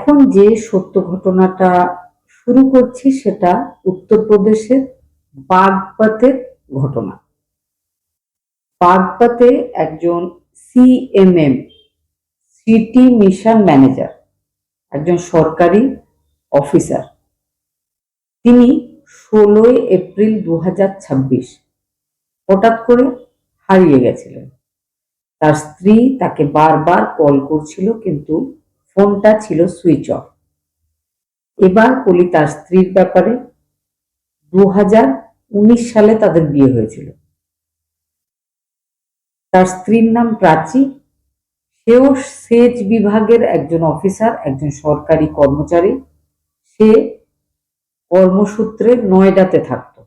এখন যে সত্য ঘটনাটা শুরু করছি সেটা উত্তরপ্রদেশের বাগপতের ঘটনা। বাগপতে একজন সিএমএম সিটি মিশন ম্যানেজার, একজন সরকারি অফিসার, তিনি 16 এপ্রিল 2026 হঠাৎ করে হারিয়ে গেছিলেন। তার স্ত্রী তাকে বারবার কল করছিল, কিন্তু ফোনটা ছিল সুইচ অফ। এবার বলি তার স্ত্রীর ব্যাপারে। 2019 সালে তাদের বিয়ে হয়েছিল। তার স্ত্রীর নাম প্রাচী। সেও সেচ বিভাগের একজন অফিসার, একজন সরকারি কর্মচারী। সে কর্মসূত্রে নয়ডাতে থাকতো।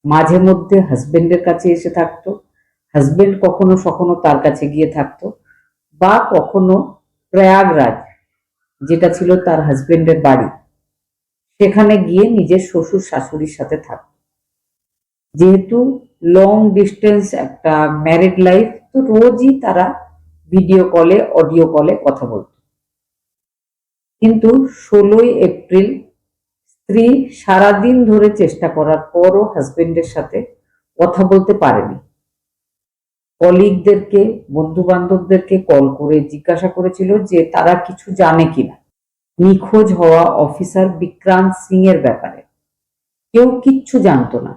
মাঝে মধ্যে হাজবেন্ডের কাছে এসে থাকতো, হাজবেন্ড কখনো কখনো তার কাছে গিয়ে থাকতো, বা কখনো প্রয়াগরাজ, যেটা ছিল তার হাজবেন্ডের বাড়ি, সেখানে গিয়ে নিজের শ্বশুর শাশুড়ির সাথে থাকত। যেহেতু লং ডিস্টেন্স একটা ম্যারিড লাইফ, তো রোজই তারা ভিডিও কলে, অডিও কলে কথা বলত। কিন্তু 16 এপ্রিল স্ত্রী সারাদিন ধরে চেষ্টা করার পরও হাজবেন্ডের সাথে কথা বলতে পারেনি। কলিগদেরকে, বন্ধু বান্ধবদেরকে কল করে জিজ্ঞাসা করেছিল যে তারা কিছু জানে কিনা নিখোঁজ হওয়া অফিসার বিক্রান্ত সিং এর ব্যাপারে। কেউ কিচ্ছু জানতো না।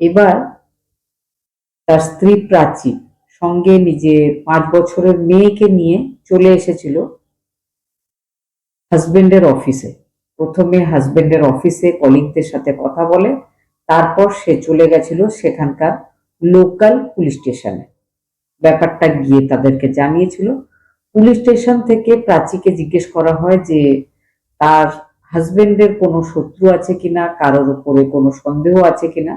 এবার তার স্ত্রী প্রাচী সঙ্গে নিজের 5 বছরের মেয়েকে নিয়ে চলে এসেছিল হাজবেন্ডের অফিসে। প্রথমে হাজবেন্ডের অফিসে কলিগদের সাথে কথা বলে, তারপর সে চলে গেছিল সেখানকার লোকাল পুলিশ স্টেশনে। ব্যাপারটা গিয়ে তাদেরকে জানিয়েছিল। পুলিশ স্টেশন থেকে প্রাচীকে জিজ্ঞেস করা হয় যে তার হাজবেন্ডের কোনো শত্রু আছে কিনা, কারোর উপরে কোনো সন্দেহ আছে কিনা।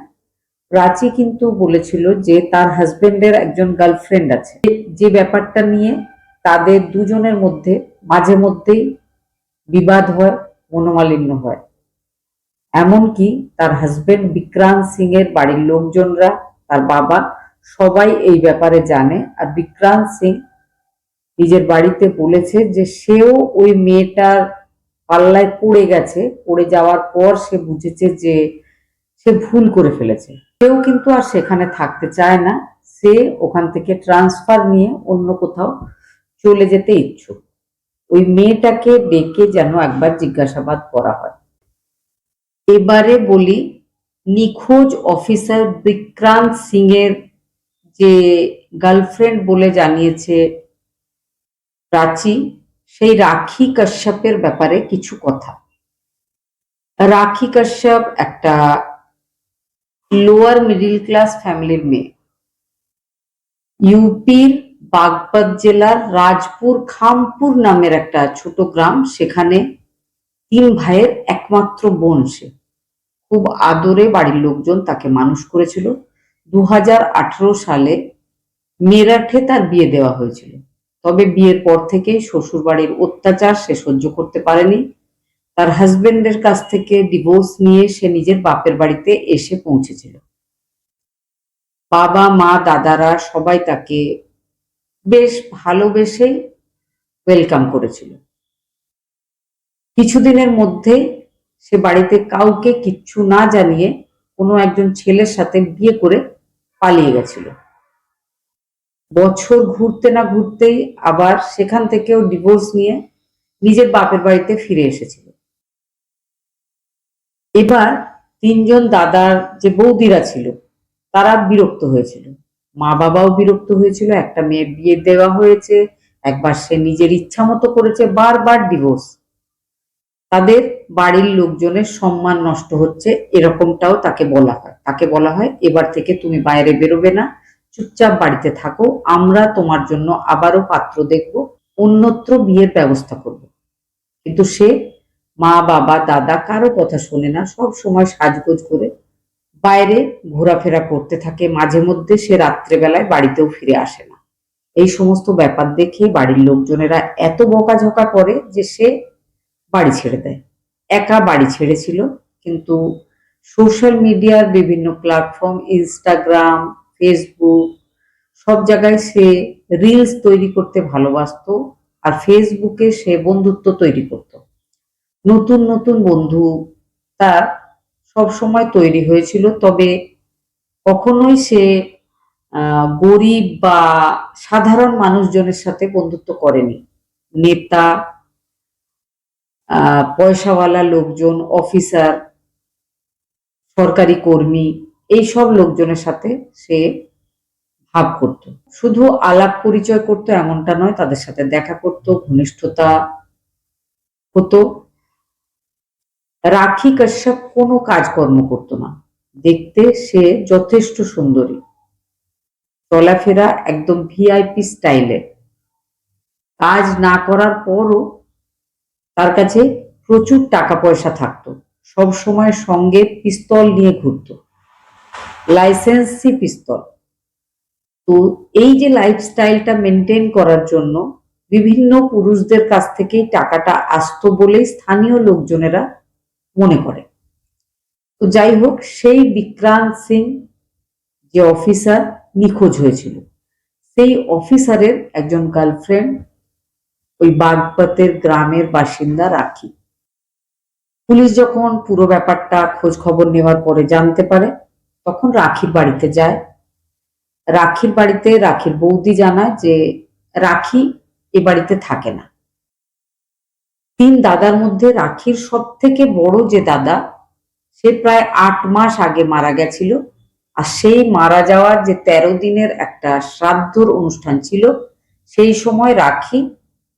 প্রাচী কিন্তু বলেছিল যে তার হাজবেন্ডের একজন গার্লফ্রেন্ড আছে, যে ব্যাপারটা নিয়ে তাদের দুজনের মধ্যে মাঝে মধ্যেই বিবাদ হয়, মনোমালিন্য হয়। এমনকি তার হাজবেন্ড বিক্রান্ত সিং এর বাড়ির লোকজনরা, তার বাবা, সবাই এই ব্যাপারে জানে। আর বিক্রান্ত সিং নিজের বাড়িতে বলেছে যে সেও ওই মেয়েটার পাল্লায় পড়ে গেছে। পড়ে যাওয়ার পর সে বুঝেছে যে সে ভুল করে ফেলেছে। সেও কিন্তু আর সেখানে থাকতে চায় না। সে ওখান থেকে ট্রান্সফার নিয়ে অন্য কোথাও চলে যেতে ইচ্ছুক। ওই মেয়েটাকে ডেকে যেন একবার জিজ্ঞাসাবাদ করা হয়। এবারে বলি, নিখোঁজ অফিসার বিক্রান্ত সিং এর যে গার্লফ্রেন্ড বলে জানিয়েছে প্রাচী, সেই রাখি কাশ্যপের ব্যাপারে কিছু কথা। রাখি কাশ্যপ একটা লোয়ার মিডিল ক্লাস ফ্যামিলির মেয়ে। ইউপির বাগপত জেলার রাজপুর খামপুর নামের একটা ছোট গ্রাম, সেখানে 3 ভাইয়ের একমাত্র বোন সে। খুব আদরে বাড়ির লোকজন তাকে মানুষ করেছিল। 2018 সালে মেরাঠে তার বিয়ে দেওয়া হয়েছিল। তবে বিয়ের পর থেকেই শ্বশুর বাড়ির অত্যাচার সে সহ্য করতে পারেনি। তার হাজবেন্ডের কাছ থেকে ডিভোর্স নিয়ে সে নিজের বাপের বাড়িতে এসে পৌঁছেছিল। বাবা, মা, দাদারা সবাই তাকে বেশ ভালোবেসেই ওয়েলকাম করেছিল। কিছুদিনের মধ্যেই সে বাড়িতে কাউকে কিচ্ছু না জানিয়ে কোনো একজন ছেলের সাথে বিয়ে করে পালিয়ে গেছিল। বছর ঘুরতে না ঘুরতেই আবার সেখান থেকেও ডিভোর্স নিয়ে নিজের বাপের বাড়িতে ফিরে এসেছিল। এবার 3 জন দাদার যে বৌদিরা ছিল তারা বিরক্ত হয়েছিল, মা বাবাও বিরক্ত হয়েছিল। একটা মেয়ে বিয়ে দেওয়া হয়েছে, একবার সে নিজের ইচ্ছা মতো করেছে, বারবার ডিভোর্স। তাদের বাড়ির লোকজনের সম্মান নষ্ট হচ্ছে, এরকমটাও তাকে বলা হয় এবার থেকে তুমি বাইরে বেরোবে না, চুপচাপ বাড়িতে থাকো, আমরা তোমার জন্য আবারও পাত্র দেখব, অন্যত্র বিয়ের ব্যবস্থা করব। কিন্তু সে মা বাবা দাদা কারো কথা শোনে না, সব সময় সাজগোজ করে বাইরে ঘোরাফেরা করতে থাকে। মাঝে মধ্যে সে রাত্রেবেলায় বাড়িতেও ফিরে আসে না। এই সমস্ত ব্যাপার দেখে বাড়ির লোকজনেরা এত বকাঝকা করে যে সে বাড়ি ছেড়ে দেয়। একা বাড়ি ছেড়েছিল, কিন্তু সোশ্যাল মিডিয়ার বিভিন্ন প্ল্যাটফর্ম, ইনস্টাগ্রাম, ফেসবুক, সব জায়গায় সে রিলস তৈরি করতে ভালোবাসতো। আর ফেসবুকে সে বন্ধুত্ব তৈরি করত। নতুন নতুন বন্ধু তার সব সময় তৈরি হয়েছিল, তবে কখনোই সে গরিব বা সাধারণ মানুষজনের সাথে বন্ধুত্ব করেনি। নেতা, পয়সাওয়ালা লোকজন, অফিসার, সরকারি কর্মী, এইসব লোকজনের সাথে সে ভাব করত। শুধু আলাপ পরিচয় করতো এমনটা নয়, তাদের সাথে দেখা করতো, ঘনিষ্ঠতা হতো। রাখি কাশ্যপ কোনো কাজকর্ম করতো না। দেখতে সে যথেষ্ট সুন্দরী, চলাফেরা একদম ভিআইপি স্টাইলে। কাজ না করার পরও তার কাছে প্রচুর টাকা পয়সা থাকতো। সব সময় সঙ্গে পিস্তল নিয়ে ঘুরতো, লাইসেন্সি পিস্তল। তো এই যে লাইফস্টাইলটা মেনটেন করার জন্য বিভিন্ন পুরুষদের কাছ থেকেই টাকাটা আসতো বলেই স্থানীয় লোকজনেরা মনে করে। তো যাই হোক, সেই বিক্রান্ত সিং যে অফিসার নিখোঁজ হয়েছিল, সেই অফিসারের একজন গার্লফ্রেন্ড ওই বাগপতের গ্রামের বাসিন্দা রাখি। পুলিশ যখন পুরো ব্যাপারটা খোঁজ খবর নেওয়ার পরে জানতে পারে, তখন রাখির বাড়িতে যায়। রাখির বাড়িতে রাখির বৌদি জানায় যে রাখি এ বাড়িতে থাকে না। তিন দাদার মধ্যে রাখির সব থেকে বড় যে দাদা, সে প্রায় 8 মাস আগে মারা গেছিল। আর সেই মারা যাওয়ার যে 13 দিনের একটা শ্রাদ্ধর অনুষ্ঠান ছিল, সেই সময় রাখি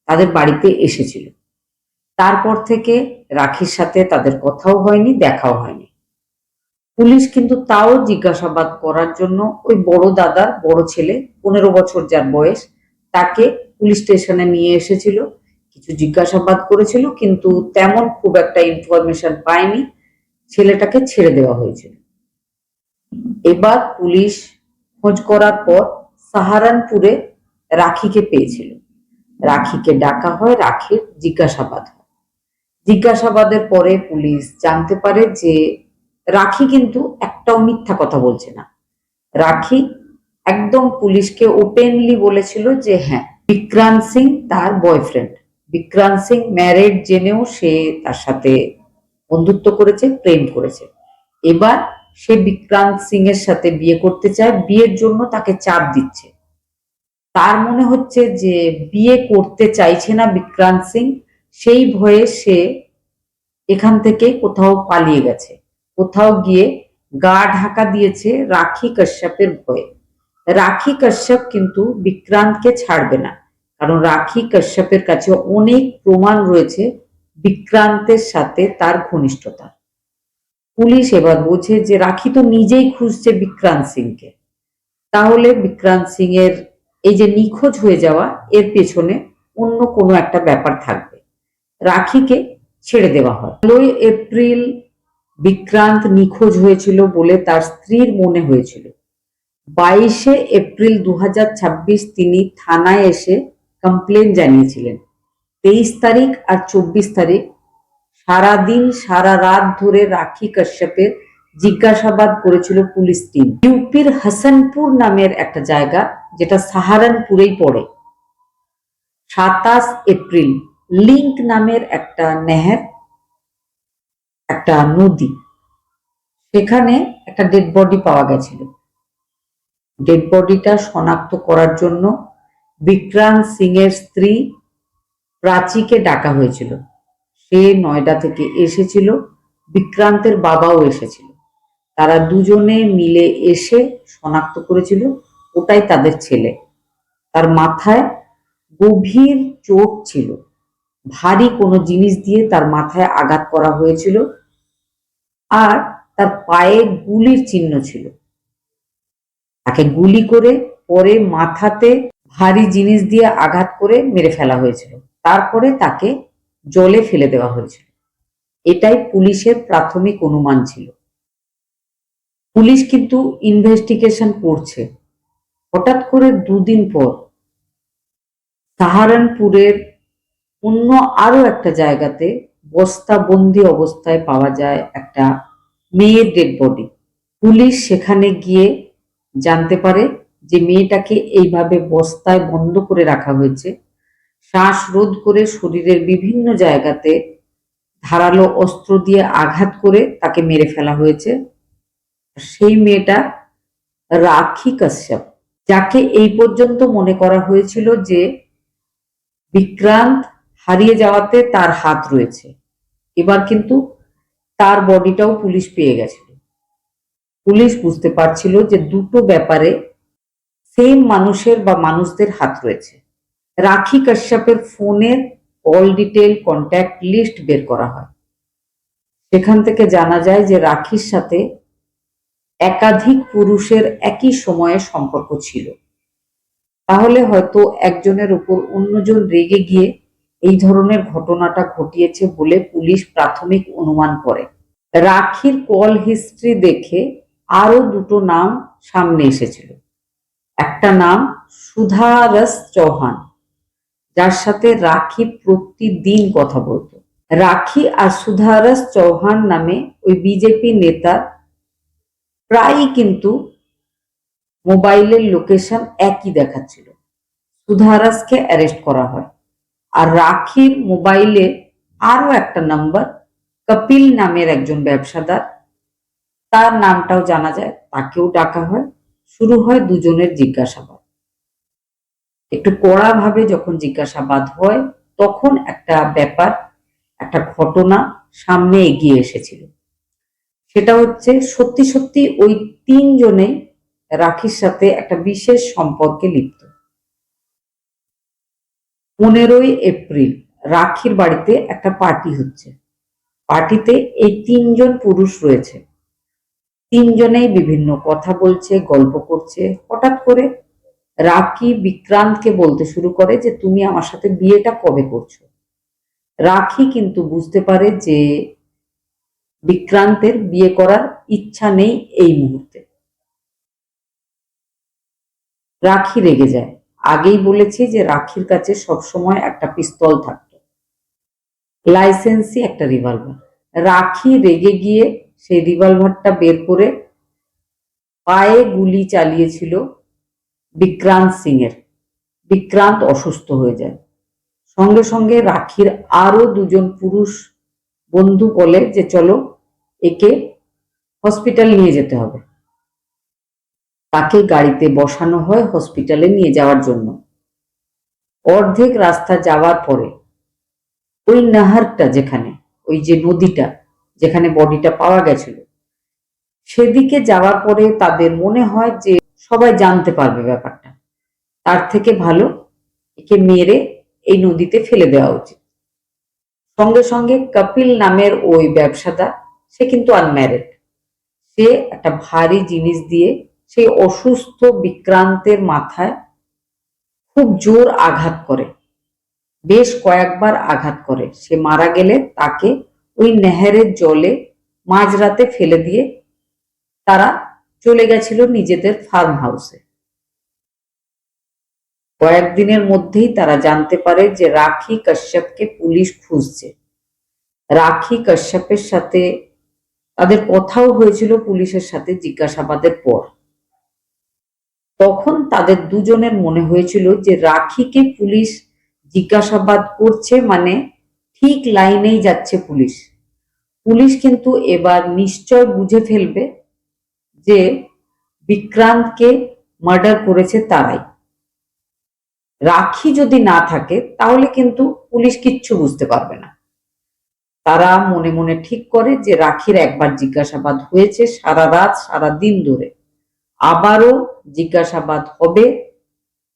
তাদের বাড়িতে এসেছিল। তারপর থেকে রাখির সাথে তাদের কথাও হয়নি, দেখাও হয়নি। পুলিশ কিন্তু তাও জিজ্ঞাসাবাদ করার জন্য ওই বড় দাদার বড় ছেলে, 15 বছর যার বয়স, তাকে পুলিশ স্টেশনে নিয়ে এসেছিল। কিছু জিজ্ঞাসাবাদ করেছিল, কিন্তু তেমন খুব একটা ইনফরমেশন পায়নি। ছেলেটাকে ছেড়ে দেওয়া হয়েছিল। এবার পুলিশ খোঁজ করার পর সাহারানপুরে রাখিকে পেয়েছিল। রাখিকে ডাকা হয়, রাখির জিজ্ঞাসাবাদ হয়। জিজ্ঞাসাবাদের পরে পুলিশ জানতে পারে যে রাখি কিন্তু একটাও মিথ্যা কথা বলছে না। রাখি একদম পুলিশকে ওপেনলি বলেছিল যে হ্যাঁ, বিক্রান্ত সিং তার বয়ফ্রেন্ড। বিক্রান্ত সিং ম্যারেড জেনেও সে তার সাথে বন্ধুত্ব করেছে, প্রেম করেছে। এবার সে বিক্রান্ত সিং এর সাথে বিয়ে করতে চায়, বিয়ের জন্য তাকে চাপ দিচ্ছে। তার মনে হচ্ছে যে বিয়ে করতে চাইছে না বিক্রান্ত সিং, সেই ভয়ে সে এখান থেকে কোথাও পালিয়ে গেছে, কোথাও গিয়ে গা ঢাকা দিয়েছে রাখি কাশ্যপের ভয়ে। রাখি কাশ্যপ কিন্তু বিক্রান্তকে ছাড়বে না, কারণ রাখি কাশ্যপের কাছে অনেক প্রমাণ রয়েছে বিক্রান্তের সাথে তার ঘনিষ্ঠতা। পুলিশ এবার বোঝে যে রাখি তো নিজেই খুঁজছে বিক্রান্ত সিংকে, তাহলে বিক্রান্ত সিং এর এই যে নিখোঁজ হয়ে যাওয়া, এর পেছনে অন্য কোনো একটা ব্যাপার থাকবে। রাখিকে ছেড়ে দেওয়া হয়। 16 এপ্রিল বিক্রান্ত নিখোঁজ হয়েছিল বলে তার স্ত্রীর মনে হয়েছিল। 22 এপ্রিল 2026 তিনি থানায় এসে কমপ্লেন জানিয়েছিলেন। 23 তারিখ আর 24 তারিখ সারাদিন সারা রাত ধরে রাখি কাশ্যপের জিজ্ঞাসাবাদ করেছিল পুলিশ টিম। ইউপির হাসানপুর নামের একটা জায়গা, যেটা সাহারানপুরেই পড়ে। 27 এপ্রিল লিঙ্ক নামের একটা নেহের, একটা নদী, সেখানে একটা ডেড বডি পাওয়া গেছিল। ডেড বডিটা শনাক্ত করার জন্য বিক্রান্ত সিং এর স্ত্রী প্রাচীকে ডাকা হয়েছিল। সে নয়ডা থেকে এসেছিল, বিক্রান্তের বাবাও এসেছিল। তারা দুজনে মিলে এসে শনাক্ত করেছিল ওটাই তাদের ছেলে। তার মাথায় গভীর চোট ছিল, ভারী কোনো জিনিস দিয়ে তার মাথায় আঘাত করা হয়েছিল, আর তার পায়ে গুলির চিহ্ন ছিল। তাকে গুলি করে পরে মাথাতে ভারী জিনিস দিয়ে আঘাত করে মেরে ফেলা হয়েছিল। তারপরে তাকে জলে ফেলে দেওয়া হয়েছিল। এটাই পুলিশের প্রাথমিক অনুমান ছিল। পুলিশ কিন্তু ইনভেস্টিগেশন করছে। হঠাৎ করে 2 দিন পর সাহারানপুরের অন্য আরো একটা জায়গাতে বস্তাবন্দি অবস্থায় পাওয়া যায় একটা মেয়ের ডেড বডি। পুলিশ সেখানে গিয়ে জানতে পারে যে মেয়েটাকে এইভাবে বস্তায় বন্ধ করে রাখা হয়েছে। শ্বাসরোধ করে শরীরের বিভিন্ন জায়গাতে ধারালো অস্ত্র দিয়ে আঘাত করে তাকে মেরে ফেলা হয়েছে। সেই মেয়েটা রাখি কাশ্যপ, যাকে এই পর্যন্ত মনে করা হয়েছিল যে বিক্রান্ত হারিয়ে যাওয়াতে তার হাত রয়েছে। এবার কিন্তু তার বডিটাও পুলিশ পেয়ে গেছিল। পুলিশ বুঝতে পারছিল যে দুটো ব্যাপারে সেম মানুষের বা মানুষদের হাত রয়েছে। রাখি কাশ্যপের ফোনের কল ডিটেল, কন্ট্যাক্ট লিস্ট বের করা হয়। সেখান থেকে জানা যায় যে রাখির সাথে একাধিক পুরুষের একই সময়ে সম্পর্ক ছিল। তাহলে হয়তো একজনের উপর অন্যজন রেগে গিয়ে এই ধরনের ঘটনাটা ঘটিয়েছে বলে পুলিশ প্রাথমিক অনুমান করে। রাখির কল হিস্ট্রি দেখে আরো দুটো নাম সামনে এসেছিল। একটা নাম সুধারস চৌহান, যার সাথে রাখি প্রতিদিন কথা বলতো। রাখি আর সুধারস চৌহান নামে ওই বিজেপি নেতা প্রায়ই কিন্তু মোবাইলের লোকেশন একই দেখাচ্ছিল। সুধারসকে অ্যারেস্ট করা হয়। আর রাখির মোবাইলে আরো একটা নাম্বার, কপিল নামের একজন ব্যবসাদার, তার নামটাও জানা যায়, তাকেও ডাকা হয়। শুরু হয় দুজনের জিজ্ঞাসাবাদ। একটু কড়া ভাবে যখন জিজ্ঞাসাবাদ হয়, তখন একটা ব্যাপার, একটা ঘটনা সামনে এগিয়ে এসেছিল। সেটা হচ্ছে সত্যি সত্যি ওই তিনজনেই রাখির সাথে একটা বিশেষ সম্পর্কে লিপ্ত। 15ই এপ্রিল রাখির বাড়িতে একটা পার্টি হচ্ছে। পার্টিতে এই তিনজন পুরুষ রয়েছে। তিনজনেই বিভিন্ন কথা বলছে, গল্প করছে। হঠাৎ করে রাখি বিক্রান্তকে বলতে শুরু করে যে তুমি আমার সাথে বিয়েটা কবে করছো। রাখি কিন্তু বুঝতে পারে যে বিক্রান্তের বিয়ে করার ইচ্ছা নেই এই মুহূর্তে। রাখি রেগে যায়। আগেই বলেছি যে রাখির কাছে সবসময় একটা পিস্তল থাকতো, লাইসেন্সি একটা রিভলভার। রাখি রেগে গিয়ে সেই রিভলভারটা বের করে পায়ে গুলি চালিয়েছিল বিক্রান্ত সিং এর। বিক্রান্ত অসুস্থ হয়ে যায়। সঙ্গে সঙ্গে রাখির আরো দুজন পুরুষ বন্ধু বলে যে চলো একে হসপিটাল নিয়ে যেতে হবে। তাকে গাড়িতে বসানো হয় হসপিটালে নিয়ে যাওয়ার জন্য। অর্ধেক রাস্তা যাওয়ার পরে ওই নাহারটা, যেখানে ওই যে নদীটা যেখানে বডিটা পাওয়া গেছিল, সেদিকে যাওয়ার পরে তাদের মনে হয় যে সবাই জানতে পারবে ব্যাপারটা, তার থেকে ভালো একে মেরে এই নদীতে ফেলে দেওয়া উচিত। সঙ্গে সঙ্গে কপিল নামের ওই ব্যবসাদার, সে কিন্তু আনম্যারিড, সে একটা ভারী জিনিস দিয়ে সেই অসুস্থ বিক্রান্তের মাথায় খুব জোর আঘাত করে, বেশ কয়েকবার আঘাত করে। সে মারা গেলে তাকে ওই নেহেরের জলে মাঝরাতে ফেলে দিয়ে তারা চলে গেছিল নিজেদের ফার্ম হাউসে। কয়েকদিনের মধ্যেই তারা জানতে পারে যে রাখি কাশ্যপকে পুলিশ খুঁজছে। রাখি কাশ্যপের সাথে তাদের কথাও হয়েছিল পুলিশের সাথে জিজ্ঞাসাবাদের পর। তখন তাদের দুজনের মনে হয়েছিল যে রাখিকে পুলিশ জিজ্ঞাসাবাদ করছে মানে ঠিক লাইনেই যাচ্ছে পুলিশ। পুলিশ কিন্তু এবার নিশ্চয় বুঝে ফেলবে যে বিক্রান্তকে মার্ডার করেছে তারাই। রাখি যদি না থাকে তাহলে কিন্তু পুলিশ কিচ্ছু বুঝতে পারবে না। তারা মনে মনে ঠিক করে যে রাখির একবার জিজ্ঞাসাবাদ হয়েছে সারা রাত সারা দিন ধরে, আবারও জিজ্ঞাসাবাদ হবে,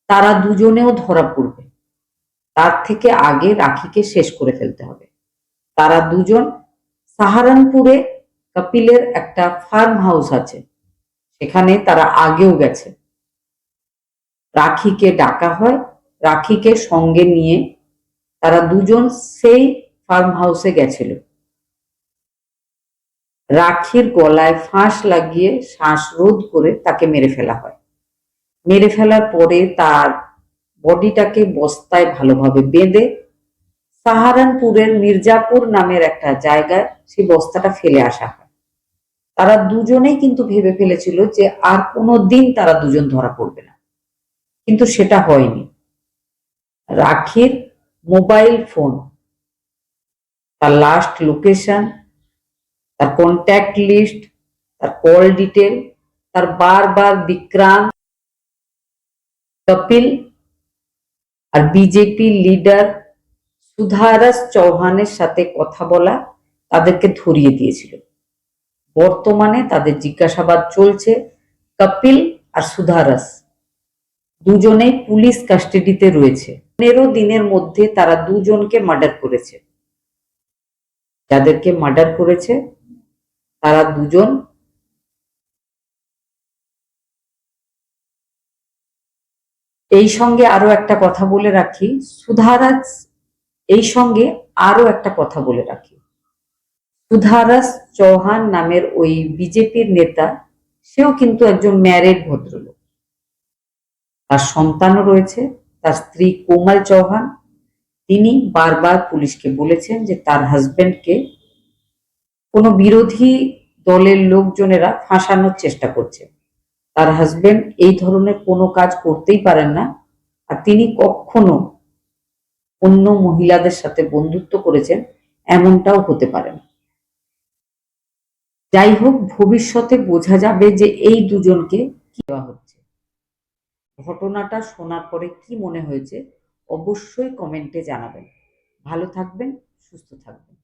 তারা দুজনেও ধরা পড়বে। তার থেকে আগে রাখিকে শেষ করে ফেলতে হবে। তারা দুজন সাহারানপুরে কপিলের একটা ফার্ম হাউস আছে, সেখানে তারা আগেও গেছে। রাখিকে ডাকা হয়। রাখিকে সঙ্গে নিয়ে তারা দুজন সেই ফার্ম হাউসে গেছিল। রাখির গলায় ফাঁস লাগিয়ে শ্বাসরোধ করে তাকে মেরে ফেলা হয়। মেরে ফেলার পরে তার বডিটাকে বস্তায় ভালোভাবে বেঁধে সাহারানপুরের মির্জাপুর নামের একটা জায়গায় সেই বস্তাটা ফেলে আসা হয়। তারা দুজনেই কিন্তু ভেবে ফেলেছিল যে আর কোনো দিন তারা দুজন ধরা পড়বে না, কিন্তু সেটা হয়নি। রাখির মোবাইল ফোন তার লাস্ট লোকেশন, তার কন্ট্যাক্ট লিস্ট, তার কল ডিটেল, তার বারবার বিক্রান্ত, কপিল আর বিজেপি লিডার সুধারস চৌহানের সাথে কথা বলা তাদেরকে ধরিয়ে দিয়েছিল। বর্তমানে তাদের জিজ্ঞাসাবাদ চলছে। কপিল আর সুধারস দুজনেই পুলিশ কাস্টাডিতে রয়েছে। 15 দিনের মধ্যে তারা দুজনকে মার্ডার করেছে। যাদেরকে মার্ডার করেছে তারা দুজন এই সঙ্গে আরো একটা কথা বলে রাখি, সুধারস এই সঙ্গে আরো একটা কথা বলে রাখি, সুধারস চৌহান নামের ওই বিজেপির নেতা, সেও কিন্তু একজন ম্যারিড ভদ্রলোক। তার সন্তানও রয়েছে, তার স্ত্রী কোমল চৌহান। তিনি বারবার পুলিশকে বলেছেন যে তার হাজবেন্ডকে কোনো বিরোধী দলের লোকজনেরা ফাঁসানোর চেষ্টা করছে। তার হাজবেন্ড এই ধরনের কোনো কাজ করতেই পারেন না, আর তিনি কখনো অন্য মহিলাদের সাথে বন্ধুত্ব করেছেন এমনটাও হতে পারে না। যাই হোক, ভবিষ্যতে বোঝা যাবে যে এই দুজনকে কি দেওয়া হচ্ছে। ঘটনাটা শোনার পরে কি মনে হয়েছে অবশ্যই কমেন্টে জানাবেন। ভালো থাকবেন, সুস্থ থাকবেন।